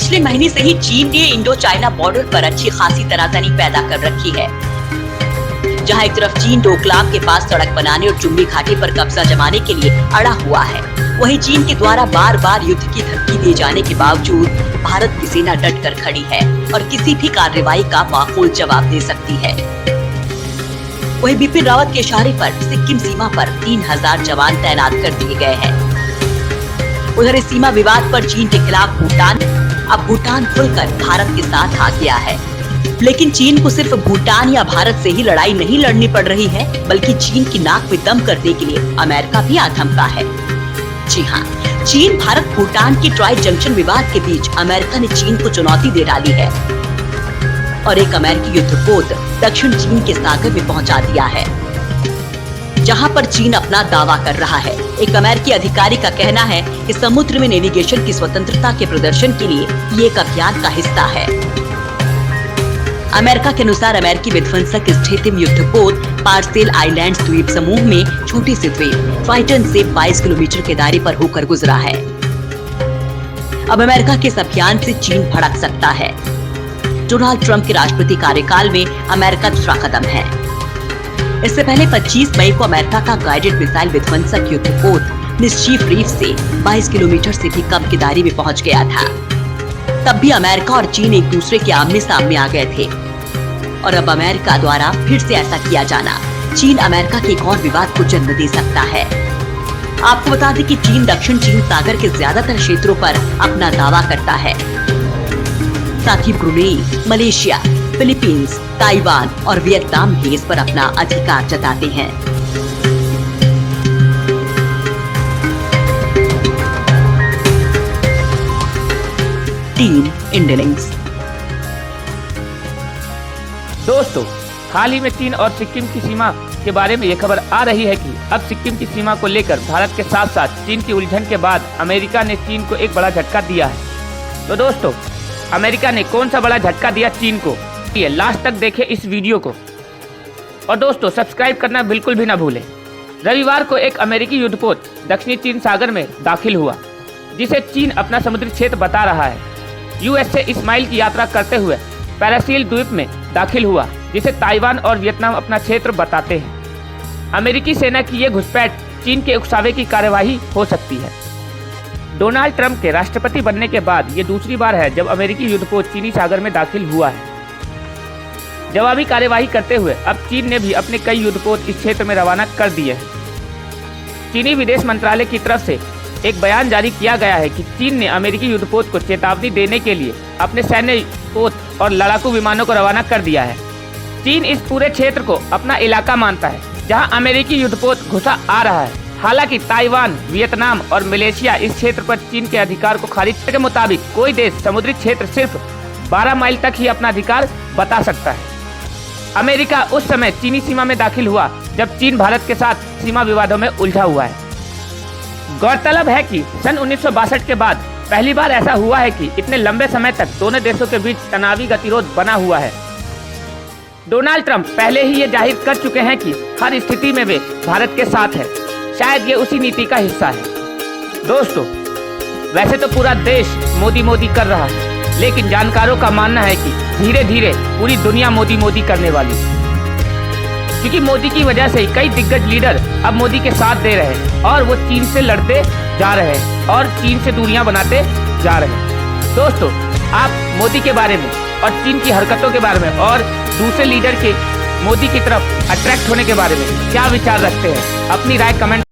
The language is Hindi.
पिछले महीने से ही चीन ने इंडो चाइना बॉर्डर पर अच्छी खासी तनातनी पैदा कर रखी है। जहां एक तरफ चीन डोकलाम के पास सड़क बनाने और चुम्बी घाटी पर कब्जा जमाने के लिए अड़ा हुआ है, वहीं चीन के द्वारा बार बार युद्ध की धमकी दिए जाने के बावजूद भारत की सेना डट कर खड़ी है और किसी भी कार्रवाई का माकूल जवाब दे सकती है। वहीं बिपिन रावत के इशारे पर सिक्किम सीमा पर 3000 जवान तैनात कर दिए गए हैं। उधर इस सीमा विवाद पर चीन के खिलाफ भूटान खुलकर भारत के साथ आ गया है। लेकिन चीन को सिर्फ भूटान या भारत से ही लड़ाई नहीं लड़नी पड़ रही है, बल्कि चीन की नाक में दम करने के लिए अमेरिका भी आ धमका है। जी हाँ, चीन भारत भूटान की ट्राई जंक्शन विवाद के बीच अमेरिका ने चीन को चुनौती दे डाली है और एक अमेरिकी युद्धपोत दक्षिण चीन के सागर में पहुंचा दिया है, जहां पर चीन अपना दावा कर रहा है। एक अमेरिकी अधिकारी का कहना है कि समुद्र में नेविगेशन की स्वतंत्रता के प्रदर्शन के लिए ये एक अभियान का हिस्सा है। अमेरिका के अनुसार अमेरिकी विध्वंसक स्थितिम युद्धपोत पार्सेल आइलैंड्स द्वीप समूह में छोटे से द्वीप फाइटन से 22 किलोमीटर के दायरे पर होकर गुजरा है। अब अमेरिका के इस अभियान से चीन भड़क सकता है। डोनाल्ड ट्रंप के राष्ट्रपति कार्यकाल में अमेरिका दूसरा कदम है। इससे पहले 25 मई को अमेरिका का गाइडेड मिसाइल विध्वंसक युद्धपोत मिस्चीफ रीफ से 22 किलोमीटर से भी कम की दायरे में पहुंच गया था। तब भी अमेरिका और चीन एक दूसरे के आमने सामने आ गए थे और अब अमेरिका द्वारा फिर से ऐसा किया जाना चीन अमेरिका के एक और विवाद को जन्म दे सकता है। आपको बता दें कि चीन दक्षिण चीन सागर के ज्यादातर क्षेत्रों पर अपना दावा करता है। साथ ही ब्रुनेई, मलेशिया, फिलीपींस, ताइवान और वियतनाम भी इस पर अपना अधिकार जताते हैं। टीम इंडियलिंक्स। दोस्तों, हाल ही में चीन और सिक्किम की सीमा के बारे में ये खबर आ रही है कि अब सिक्किम की सीमा को लेकर भारत के साथ साथ चीन की उलझन के बाद अमेरिका ने चीन को एक बड़ा झटका दिया है। तो दोस्तों, अमेरिका ने कौन सा बड़ा झटका दिया चीन को, ये लास्ट तक देखें इस वीडियो को। और दोस्तों, सब्सक्राइब करना बिल्कुल भी ना भूलें। रविवार को एक अमेरिकी युद्धपोत दक्षिणी चीन सागर में दाखिल हुआ, जिसे चीन अपना समुद्री क्षेत्र बता रहा है। यूएस से इस्माइल की यात्रा करते हुए पैरासील द्वीप में दाखिल हुआ, जिसे ताइवान और वियतनाम अपना क्षेत्र बताते हैं। अमेरिकी सेना की ये घुसपैठ चीन के उकसावे की कार्यवाही हो सकती है। डोनाल्ड ट्रंप के राष्ट्रपति बनने के बाद ये दूसरी बार है जब अमेरिकी युद्धपोत चीनी सागर में दाखिल हुआ है। जवाबी कार्यवाही करते हुए अब चीन ने भी अपने कई युद्धपोत इस क्षेत्र में रवाना कर दिए हैं। चीनी विदेश मंत्रालय की तरफ से एक बयान जारी किया गया है कि चीन ने अमेरिकी युद्धपोत को चेतावनी देने के लिए अपने सैन्य पोत और लड़ाकू विमानों को रवाना कर दिया है। चीन इस पूरे क्षेत्र को अपना इलाका मानता है जहां अमेरिकी युद्धपोत घुसा आ रहा है। हालांकि ताइवान, वियतनाम और मलेशिया इस क्षेत्र पर चीन के अधिकार को खारिज करने के मुताबिक कोई देश समुद्री क्षेत्र सिर्फ 12 माइल तक ही अपना अधिकार बता सकता है। अमेरिका उस समय चीनी सीमा में दाखिल हुआ जब चीन भारत के साथ सीमा विवादों में उलझा हुआ है। गौरतलब है कि सन 1962 के बाद पहली बार ऐसा हुआ है कि इतने लंबे समय तक दोनों देशों के बीच तनावी गतिरोध बना हुआ है। डोनाल्ड ट्रंप पहले ही ये जाहिर कर चुके हैं कि हर स्थिति में वे भारत के साथ है। शायद ये उसी नीति का हिस्सा है। दोस्तों, वैसे तो पूरा देश मोदी मोदी कर रहा है, लेकिन जानकारों का मानना है कि धीरे धीरे पूरी दुनिया मोदी मोदी करने वाली है, क्योंकि मोदी की वजह से कई दिग्गज लीडर अब मोदी के साथ दे रहे हैं और वो चीन से लड़ते जा रहे हैं और चीन से दूरियां बनाते जा रहे हैं। दोस्तों, आप मोदी के बारे में और चीन की हरकतों के बारे में और दूसरे लीडर के मोदी की तरफ अट्रैक्ट होने के बारे में क्या विचार रखते हैं? अपनी राय कमेंट